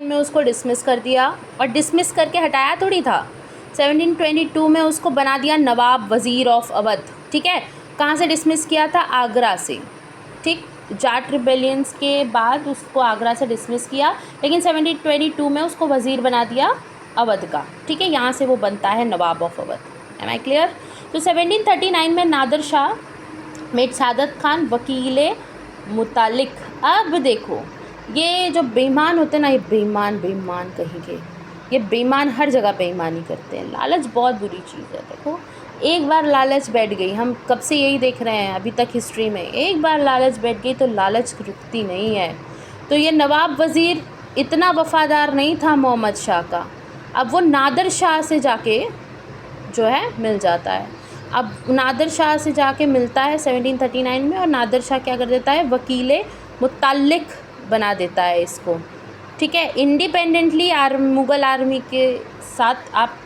में उसको डिसमिस कर दिया, और डिसमिस करके हटाया थोड़ी था। 1722 में उसको बना दिया नवाब वज़ीर ऑफ अवध। ठीक है, कहाँ से डिसमिस किया था? आगरा से। ठीक, जाट रिबेलियंस के बाद उसको आगरा से डिसमिस किया, लेकिन 1722 में उसको वज़ीर बना दिया अवध का। ठीक है, यहाँ से वो बनता है nawab of Awadh. Am I clear? तो 1739 में नादर शाह मेट सादत खान वकीले मुतालिक। अब देखो, ये जो बेईमान होते हैं ना, ये बेईमान कहीं के, ये बेईमान हर जगह बेईमानी करते हैं। लालच बहुत बुरी चीज़ है। देखो, एक बार लालच बैठ गई, हम कब से यही देख रहे हैं अभी तक हिस्ट्री में, एक बार लालच बैठ गई तो लालच रुकती नहीं है। तो ये नवाब वज़ीर इतना वफ़ादार नहीं था मोहम्मद शाह का, अब वो नादर शाह से जाके जो है मिल जाता है। अब नादर शाह से जाके मिलता है 1739 में, और नादर शाह क्या कर देता है? वकीले मुताल्लिक बना देता है इसको। ठीक है, इंडिपेंडेंटली मुग़ल आर्मी के साथ आप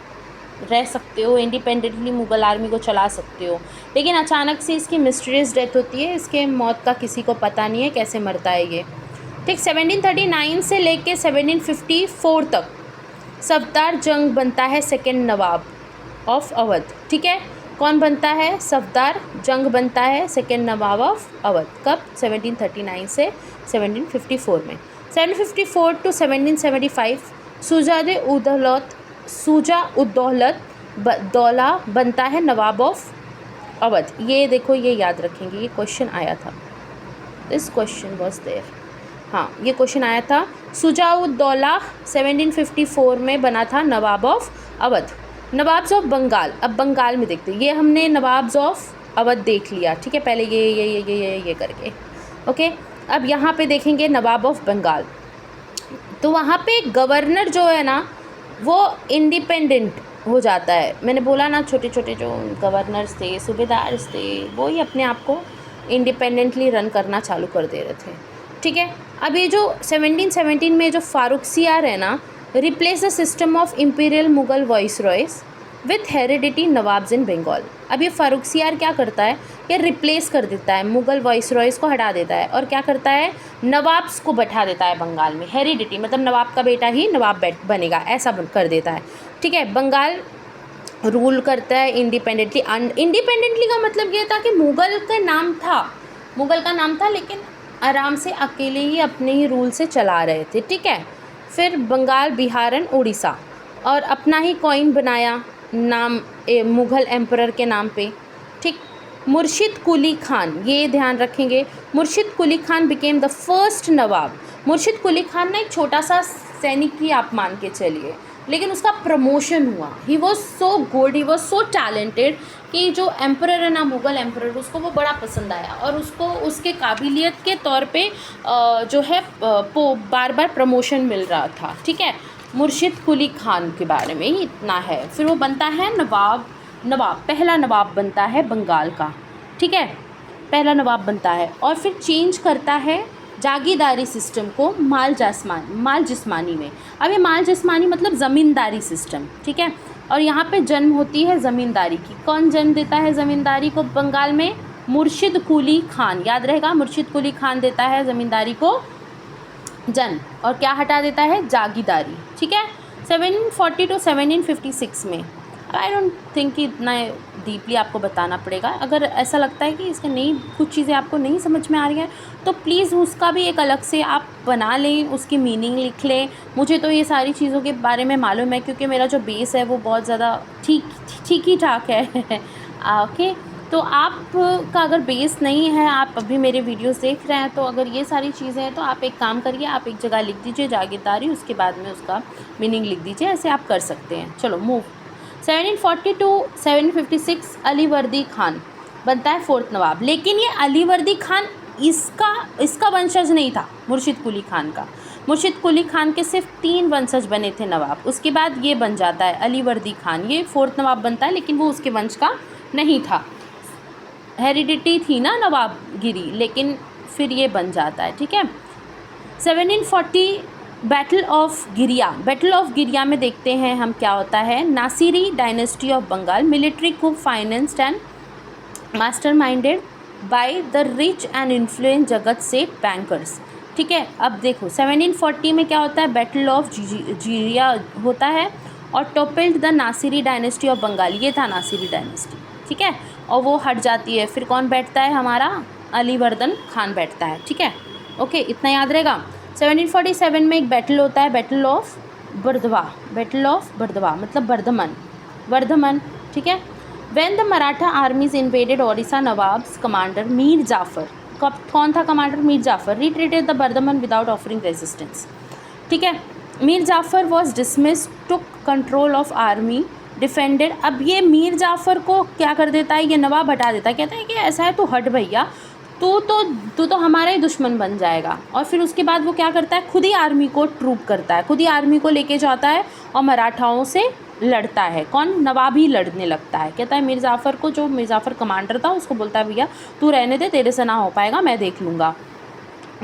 रह सकते हो, इंडिपेंडेंटली मुग़ल आर्मी को चला सकते हो, लेकिन अचानक से इसकी मिस्टीरियस डेथ होती है। इसके मौत का किसी को पता नहीं है कैसे मरता है ये। ठीक, 1739 से लेके 1754 तक सफदर जंग बनता है सेकेंड नवाब ऑफ अवध। ठीक है, कौन बनता है? सफदर जंग बनता है सेकेंड नवाब ऑफ अवध। कब? 1739 से 1754 में। 1754 टू 1775 शुजा उद्दौलत दौला बनता है नवाब ऑफ अवध। ये देखो, ये याद रखेंगे, ये क्वेश्चन आया था, दिस क्वेश्चन वॉज देयर। हाँ, ये क्वेश्चन आया था। शुजाउद्दौला 1754 में बना था नवाब ऑफ अवध। नवाब्स ऑफ बंगाल, अब बंगाल में देखते हैं। ये हमने नवाब्स ऑफ अवध देख लिया। ठीक है, पहले ये करके, ओके। अब यहाँ पे देखेंगे नवाब ऑफ बंगाल। तो वहाँ पे गवर्नर जो है ना, वो इंडिपेंडेंट हो जाता है। मैंने बोला ना, छोटे छोटे जो गवर्नर्स थे, सूबेदार्स थे, वो ही अपने आप को इंडिपेंडेंटली रन करना चालू कर दे रहे थे। ठीक है, अब ये जो 1717 में जो फारुखसियार है ना, replace the system of imperial Mughal viceroys with heredity nawabs in Bengal. अब ये फारुखसियार क्या करता है? ये रिप्लेस कर देता है, मुगल वॉइसरॉयस को हटा देता है, और क्या करता है? नवाब्स को बैठा देता है बंगाल में। हेरिडिटी मतलब नवाब का बेटा ही नवाब बैठ बनेगा, ऐसा कर देता है। ठीक है, बंगाल रूल करता है इंडिपेंडेंटली। इंडिपेंडेंटली का मतलब ये था कि मुगल का नाम था, लेकिन आराम से अकेले ही अपने ही रूल से चला रहे थे। ठीक है, फिर बंगाल, बिहार एंड उड़ीसा, और अपना ही कॉइन बनाया नाम मुग़ल एम्परर के नाम पे। ठीक, मुर्शिद कुली खान, ये ध्यान रखेंगे, मुर्शिद Quli Khan became the first नवाब। मुर्शिद कुली खान ना एक छोटा सा सैनिक ही आप मान के चलिए, लेकिन उसका प्रमोशन हुआ। He was so good, he was so talented कि जो एम्परर है ना, मुग़ल एम्परर, उसको वो बड़ा पसंद आया, और उसको उसके काबिलियत के तौर पे जो है बार बार प्रमोशन मिल रहा था। ठीक है, मुर्शिद कुली खान के बारे में ही इतना है। फिर वो बनता है नवाब, पहला नवाब बनता है बंगाल का। ठीक है, पहला नवाब बनता है, और फिर चेंज करता है जागीरदारी सिस्टम को माल जिस्मानी में। अब ये माल जिस्मानी मतलब ज़मींदारी सिस्टम। ठीक है, और यहाँ पे जन्म होती है ज़मींदारी की। कौन जन्म देता है ज़मींदारी को बंगाल में? मुर्शिद कुली खान, याद रहेगा, मुर्शिद कुली खान देता है ज़मींदारी को जन्म, और क्या हटा देता है? जागीरदारी। ठीक है, 1740 टू 1756 में। आई डोंट थिंक कि इतना डीपली आपको बताना पड़ेगा। अगर ऐसा लगता है कि इसके कुछ चीज़ें आपको नहीं समझ में आ रही हैं, तो प्लीज़ उसका भी एक अलग से आप बना लें, उसकी मीनिंग लिख लें। मुझे तो ये सारी चीज़ों के बारे में मालूम है, क्योंकि मेरा जो बेस है वो बहुत ज़्यादा ठीक ही ठाक है। ओके, तो आपका अगर बेस नहीं है, आप अभी मेरे वीडियोस देख रहे हैं, तो अगर ये सारी चीज़ें हैं, तो आप एक काम करिए, आप एक जगह लिख दीजिए जागीरदारी, उसके बाद में उसका मीनिंग लिख दीजिए। ऐसे आप कर सकते हैं। चलो मूव। 1740 टू 1756 अलीवर्दी खान बनता है फोर्थ नवाब। लेकिन ये अलीवर्दी खान इसका वंशज नहीं था, मुर्शिद कुली खान का। मुर्शिद कुली खान के सिर्फ 3 वंशज बने थे नवाब। उसके बाद ये बन जाता है अलीवर्दी खान, ये फोर्थ नवाब बनता है, लेकिन वो उसके वंश का नहीं था। हेरिडिटी थी ना नवाबगिरी, लेकिन फिर ये बन जाता है। ठीक है, 1740 बैटल ऑफ गिरिया में देखते हैं हम क्या होता है। Nasiri dynasty of Bengal, military coup financed and masterminded by the rich and influence Jagat Seth bankers. ठीक है। अब देखो 1740 में क्या होता है, बैटल ऑफ जीरिया होता है और toppled the Nasiri dynasty of Bengal, ये था नासिरी डायनेस्टी, ठीक है, और वो हट जाती है। फिर कौन बैठता है, हमारा अलीवर्दन खान बैठता है, ठीक है। ओके, इतना याद रहेगा। 1747 में एक बैटल होता है, battle of Burdwan, battle of Burdwan मतलब वर्धमन, ठीक है। When the Maratha armies invaded Odisha, nawab's commander Mir Jafar, कौन था commander, Mir Jafar, retreated the Bardhaman without offering resistance, ठीक है। Mir Jafar was dismiss, took control of army, defended. अब ये मीर जाफर को क्या कर देता है, ये नवाब हटा देता है, कहता है कि ऐसा है, तू हट भैया, तू तो हमारा ही दुश्मन बन जाएगा। और फिर उसके बाद वो क्या करता है, खुद ही आर्मी को ट्रूप करता है, खुद ही आर्मी को लेके जाता है और मराठाओं से लड़ता है। कौन, नवाब ही लड़ने लगता है। कहता है मीर जाफ़र को, जो मीर जाफ़र कमांडर था, उसको बोलता है भैया तू रहने दे, तेरे से ना हो पाएगा, मैं देख लूँगा।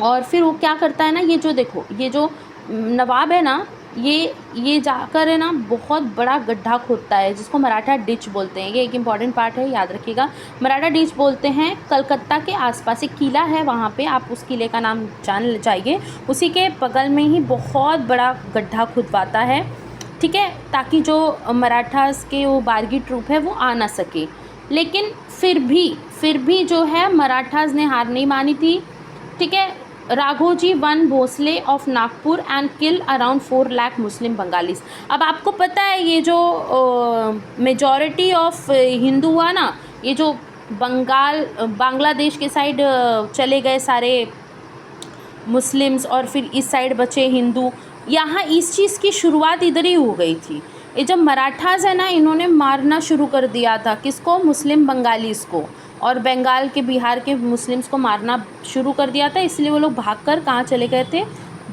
और फिर वो क्या करता है ना, ये जो देखो, ये जो नवाब है ना, ये जाकर है ना बहुत बड़ा गड्ढा खोदता है, जिसको मराठा डिच बोलते हैं। ये एक इम्पॉर्टेंट पार्ट है, याद रखिएगा। मराठा डिच बोलते हैं। कलकत्ता के आसपास एक किला है, वहाँ पे आप उस किले का नाम जान जाइए। उसी के बगल में ही बहुत बड़ा गड्ढा खुदवाता है, ठीक है, ताकि जो मराठास के वो बारगी ट्रूप है वो आ ना सके। लेकिन फिर भी जो है मराठास ने हार नहीं मानी थी, ठीक है। Raghoji one Bhosle of Nagpur and kill around 4 lakh Muslim Bengalis. अब आपको पता है ये जो मेजॉरिटी ऑफ हिंदू हुआ ना, ये जो बांग्लादेश के साइड चले गए सारे मुस्लिम्स और फिर इस साइड बचे हिंदू, यहाँ इस चीज़ की शुरुआत इधर ही हो गई थी। ये जब मराठास है ना, इन्होंने मारना शुरू कर दिया था, किसको, मुस्लिम बंगालीज को, और बंगाल के, बिहार के मुस्लिम्स को मारना शुरू कर दिया था। इसलिए वो लोग भागकर कहाँ चले गए थे,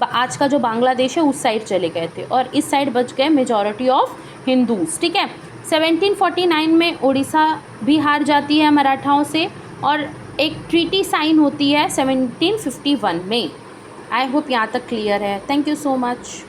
आज का जो बांग्लादेश है उस साइड चले गए थे, और इस साइड बच गए मेजॉरिटी ऑफ हिंदूज, ठीक है। 1749 में उड़ीसा भी हार जाती है मराठाओं से, और एक ट्रीटी साइन होती है 1751 में। आई होप यहाँ तक क्लियर है। Thank you so much.